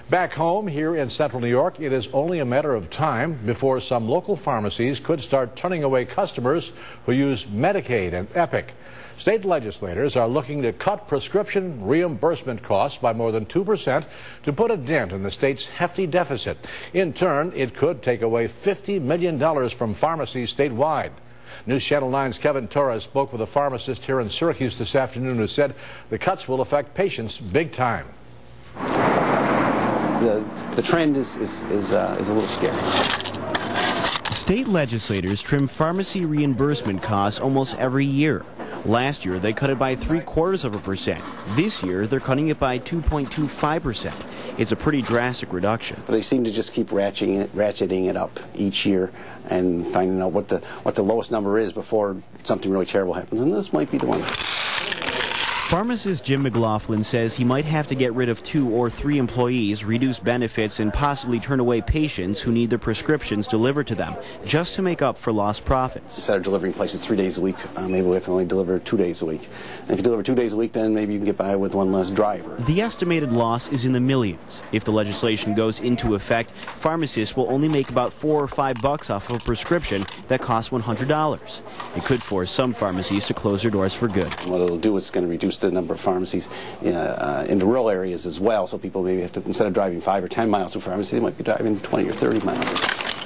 Back home here in central New York, it is only a matter of time before some local pharmacies could start turning away customers who use Medicaid and Epic. State legislators are looking to cut prescription reimbursement costs by more than 2% to put a dent in the state's hefty deficit. In turn, it could take away $50 million from pharmacies statewide. News Channel 9's Kevin Torres spoke with a pharmacist here in Syracuse this afternoon who said the cuts will affect patients big time. The trend is a little scary. State legislators trim pharmacy reimbursement costs almost every year. Last year, they cut it by 0.75%. This year, they're cutting it by 2.25%. It's a pretty drastic reduction. They seem to just keep ratcheting it up each year and finding out what the lowest number is before something really terrible happens. And this might be the one. Pharmacist Jim McLaughlin says he might have to get rid of 2 or 3 employees, reduce benefits, and possibly turn away patients who need their prescriptions delivered to them, just to make up for lost profits. Instead of delivering places 3 days a week, maybe we have to only deliver 2 days a week. And if you deliver 2 days a week, then maybe you can get by with one less driver. The estimated loss is in the millions. If the legislation goes into effect, pharmacists will only make about $4 or $5 off of a prescription that costs $100. It could force some pharmacies to close their doors for good. What it'll do is it's going to reduce the number of pharmacies in the rural areas as well, so people maybe have to, instead of driving 5 or 10 miles to a pharmacy, they might be driving 20 or 30 miles.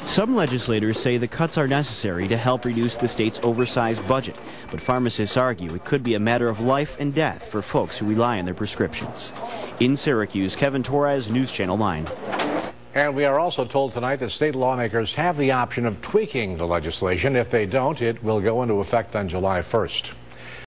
Some legislators say the cuts are necessary to help reduce the state's oversized budget, but pharmacists argue it could be a matter of life and death for folks who rely on their prescriptions. In Syracuse, Kevin Torres, News Channel 9. And we are also told tonight that state lawmakers have the option of tweaking the legislation. If they don't, it will go into effect on July 1st.